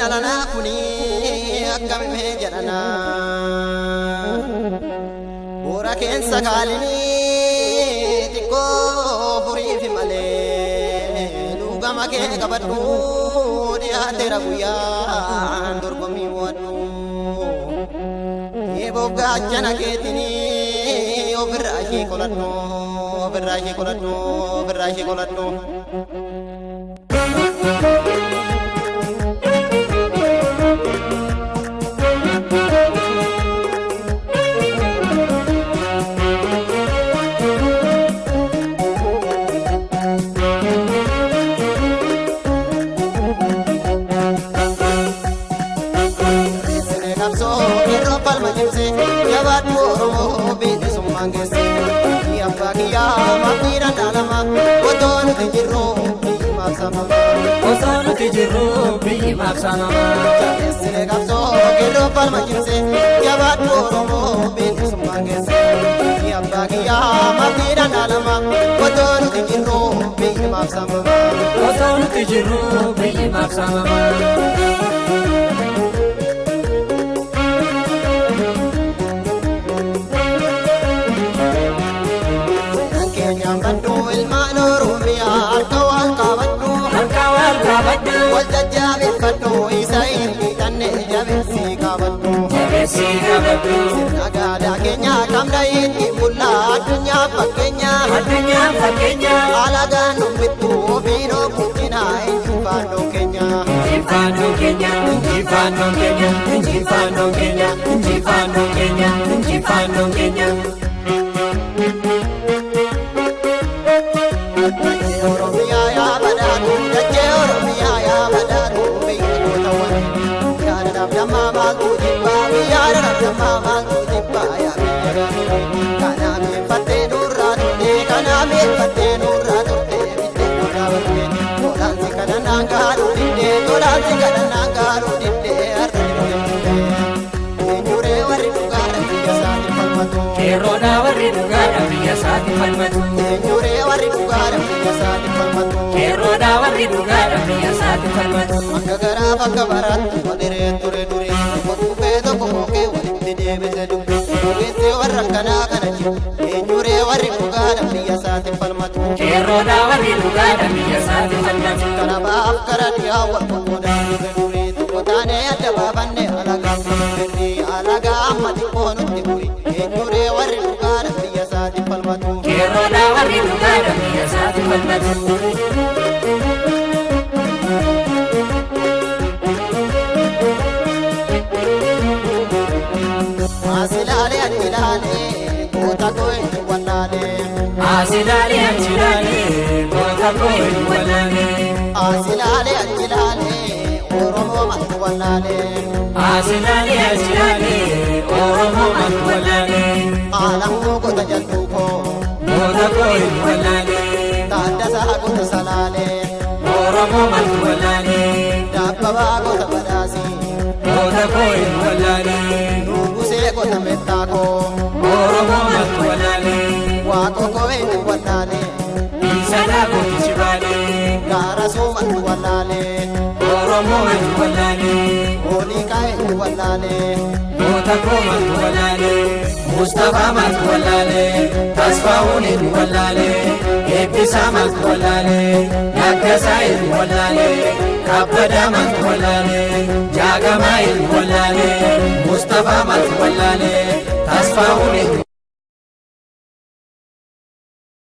Ina lana kuni akkam mee jedhana Bora kensa kalini tikko furii fi malee Lugama kee qabadhu dhiyaatera guyyaan dorgommii wadhu Eebogga achana keetini ofirraa ishee qoladhu ofirraa ishee qoladhu ofirraa ishee qoladhu Osanu tijiru bi maksama Sile kapso kero palma kimse Yabat oromo bin sumangese Yabagiya mabira nalama Osanu tijiru bi maksama Osanu tijiru bi maksama Kenya bandu ilmano rumia arkawal kabadu Wajjajabe faddu isain bitanne jabesi kabaddu Sirna gadaa keenya kamda inni mulla addunyaa fakkeenya Alagaan nuffittu ofiinoo kukkina injifannoo keenya Injifannoo keenya Injifannoo keenya Injifannoo keenya Injifannoo keenya Injifannoo keenya Oromiyaa yaa badhaadhu dachee Oromiyaa yaa badhaadhu beektuu ta'an yaada dhabdammaa maaltu jibbaa biyyaada dhabdammaa maaltu jibbaa yaa biyya gaafii kanaa meeffattee nurraa turte kanaa meeffattee nurraa turte bittee nurraa battee tolaansi kadhannaan gaadhuu dindee tolaansi kadhannaan gaadhuu dindee har'a dindee eenyuree warri dhugaadha biyya isaanii falmatu Keerroodhaa warri dhugaadha biyya isaanii falmatu eenyuree warri dhugaadha biyya isaanii falmatu Keerroodhaa warri dhugaadha biyya isaanii falmatu Akka garaa bakka baraatti waliree ture duree Tokkuufee tokko mookee walitti deebise dubbe Ogeessee warra kanaa kana jiru eenyuree warri dhugaadha biyya isaanii falmatu Keerroodhaa warri dhugaadha biyya isaanii falmatu Kana baaf gara dhiyaa wal qoqqoodaan ture duree Tokko taanee adda baafanne alagaa birrii alagaa amma xiqqoo nutti buri eenyuree warri dhugaadha biyya isaanii falmatu Keerroodhaa warri dhugaadha biyya isaanii falmatu Asilale anjilale kota koe wallale Asilale anjilale kota koe wallale Asilale anjilale oromo mat wallale Asilale anjilale oromo mat wallale Alangu kota jaltuko kota koe wallale Tadasa kota salale oromo mat wallale Dabbaba kota badasi kota koe wallale Kota metako oromo mat wallale Wako koe wallale Isada koti chibale Gara sumat wallale oromo mat wallale Oli kae wallale kota ko mat wallale Mustafa mat wallale Tasfauni wallale Ebbisa mat wallale Naggasa wallale Kabbada mat wallale Jagama wallale Mustafa mat wallale Tasfauni